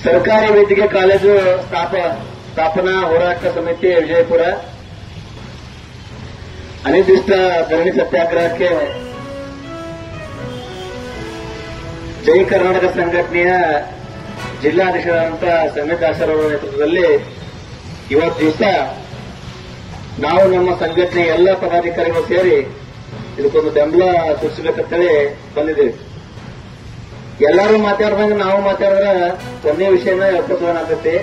ಸರ್ಕಾರಿ ವೈದ್ಯಕೀಯ ಕಾಲೇಜು ಸ್ಥಾಪನಾ ಹೋರಾಟ ಸಮಿತಿ ವಿಜಯಪುರ ಅನಿರ್ದಿಷ್ಟ ಧರಣಿ ಸತ್ಯಾಗ್ರಹಕ್ಕೆ ಜೈ ಕರ್ನಾಟಕ ಸಂಘಟನೆಯ ಜಿಲ್ಲಾಧ್ಯಕ್ಷರಾದಂಥ ಸಮಿತ್ ದಾಸರ್ ಅವರ ನೇತೃತ್ವದಲ್ಲಿ ಇವತ್ತು ದಿವಸ ನಾವು ನಮ್ಮ ಸಂಘಟನೆ ಎಲ್ಲ ಪದಾಧಿಕಾರಿಗಳು ಸೇರಿ ಇದಕ್ಕೊಂದು ಬೆಂಬಲ ಸೂಚಿಸಬೇಕಂತೇಳಿ ಬಂದಿದ್ದೀವಿ. ಎಲ್ಲರೂ ಮಾತಾಡಿದಂಗೆ ನಾವು ಮಾತಾಡಿದ್ರೆ ಒಂದೇ ವಿಷಯನ ಹೇಳ್ಕೊತೋನಾಗ್ತೈತಿ.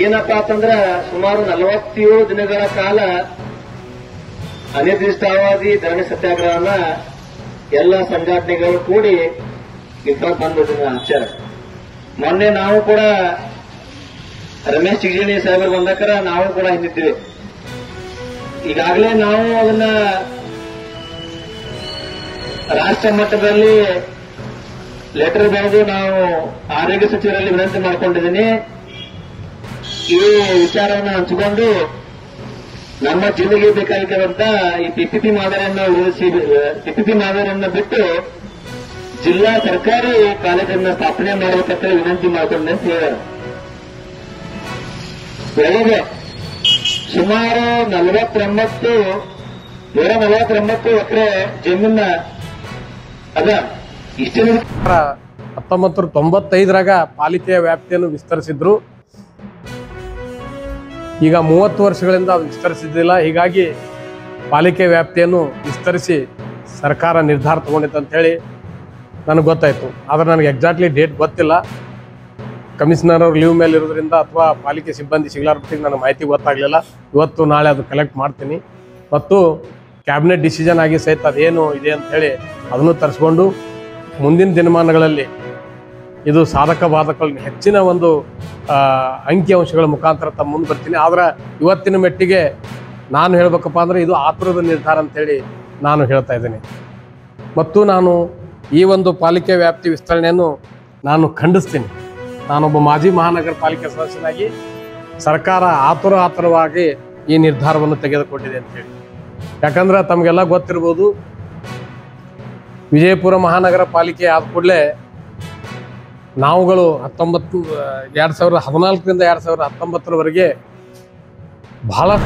ಏನಪ್ಪಾ ಅಂತಂದ್ರ ಸುಮಾರು 47 ದಿನಗಳ ಕಾಲ ಅನಿರ್ದಿಷ್ಟಾವಧಿ ಧರಣಿ ಸತ್ಯಾಗ್ರಹನ ಎಲ್ಲ ಸಂಘಟನೆಗಳು ಕೂಡಿ ಇಟ್ಕೊಂಡು ಬಂದಿದ್ದೀವಿ ಆಚಾರ. ಮೊನ್ನೆ ನಾವು ಕೂಡ ರಮೇಶ್ ಚಿಗಣಿ ಸಾಹೇಬರು ಬಂದಕರ ನಾವು ಕೂಡ ಹಿಂದಿದ್ದೀವಿ. ಈಗಾಗಲೇ ನಾವು ಅದನ್ನ ರಾಷ್ಟ್ರ ಮಟ್ಟದಲ್ಲಿ ಲೆಟರ್ ಬರೆದು ನಾವು ಆರೋಗ್ಯ ಸಚಿವರಲ್ಲಿ ವಿನಂತಿ ಮಾಡಿಕೊಂಡಿದ್ದೀನಿ. ಈ ವಿಚಾರವನ್ನು ಹಂಚಿಕೊಂಡು ನಮ್ಮ ಜಿಲ್ಲೆಗೆ ಬೇಕಾಗಿರುವಂತ ಈ ಪಿಪಿಪಿ ಮಾದರಿಯನ್ನು ಬಿಟ್ಟು ಜಿಲ್ಲಾ ಸರ್ಕಾರಿ ಕಾಲೇಜನ್ನು ಸ್ಥಾಪನೆ ಮಾಡಬೇಕಂತ ವಿನಂತಿ ಮಾಡಿಕೊಂಡೆ ಅಂತ ಹೇಳಿದರು. ಬೆಳಗ್ಗೆ ಸುಮಾರು 149 ಎಕರೆ ಜಮೀನ ಅದ. ಇಷ್ಟೇ 1995ರಾಗ ಪಾಲಿಕೆಯ ವ್ಯಾಪ್ತಿಯನ್ನು ವಿಸ್ತರಿಸಿದ್ರು. ಈಗ 30 ವರ್ಷಗಳಿಂದ ಅದು ವಿಸ್ತರಿಸಿದ್ದಿಲ್ಲ. ಹೀಗಾಗಿ ಪಾಲಿಕೆ ವ್ಯಾಪ್ತಿಯನ್ನು ವಿಸ್ತರಿಸಿ ಸರ್ಕಾರ ನಿರ್ಧಾರ ತಗೊಂಡಿತ್ತು ಅಂತ ಹೇಳಿ ನನಗೆ ಗೊತ್ತಾಯಿತು. ಆದರೆ ನನಗೆ ಎಕ್ಸಾಕ್ಟ್ಲಿ ಡೇಟ್ ಗೊತ್ತಿಲ್ಲ. ಕಮಿಷನರ್ ಅವ್ರು ಲೀವ್ ಮೇಲೆ ಇರೋದ್ರಿಂದ ಅಥವಾ ಪಾಲಿಕೆ ಸಿಬ್ಬಂದಿ ಸಿಗ್ಲಾರ್ಬಿಟ್ಟಿಗೆ ನನಗೆ ಮಾಹಿತಿ ಗೊತ್ತಾಗಲಿಲ್ಲ. ಇವತ್ತು ನಾಳೆ ಅದು ಕಲೆಕ್ಟ್ ಮಾಡ್ತೀನಿ ಮತ್ತು ಕ್ಯಾಬಿನೆಟ್ ಡಿಸಿಷನ್ ಆಗಿ ಸಹಿತ ಅದೇನು ಇದೆ ಅಂತ ಹೇಳಿ ಅದನ್ನು ತರಿಸ್ಕೊಂಡು ಮುಂದಿನ ದಿನಮಾನಗಳಲ್ಲಿ ಇದು ಸಾಧಕ ಬಾಧಕಗಳನ್ನ ಹೆಚ್ಚಿನ ಒಂದು ಅಂಕಿಅಂಶಗಳ ಮುಖಾಂತರ ತಮ್ಮ ಮುಂದೆ ಬರ್ತೀನಿ. ಆದರೆ ಇವತ್ತಿನ ಮೆಟ್ಟಿಗೆ ನಾನು ಹೇಳಬೇಕಪ್ಪ ಅಂದರೆ ಇದು ಆತುರದ ನಿರ್ಧಾರ ಅಂತೇಳಿ ನಾನು ಹೇಳ್ತಾ ಇದ್ದೀನಿ. ಮತ್ತು ನಾನು ಈ ಒಂದು ಪಾಲಿಕೆ ವ್ಯಾಪ್ತಿ ವಿಸ್ತರಣೆಯನ್ನು ನಾನು ಖಂಡಿಸ್ತೀನಿ. ನಾನೊಬ್ಬ ಮಾಜಿ ಮಹಾನಗರ ಪಾಲಿಕೆ ಸದಸ್ಯನಾಗಿ ಸರ್ಕಾರ ಆತುರವಾಗಿ ಈ ನಿರ್ಧಾರವನ್ನು ತೆಗೆದುಕೊಂಡಿದೆ ಅಂತೇಳಿ. ಯಾಕಂದ್ರೆ ತಮಗೆಲ್ಲ ಗೊತ್ತಿರ್ಬೋದು, ವಿಜಯಪುರ ಮಹಾನಗರ ಪಾಲಿಕೆ ಆದ ಕೂಡಲೇ ನಾವುಗಳು 2014ರಿಂದ 2019ರವರೆಗೆ ಬಹಳ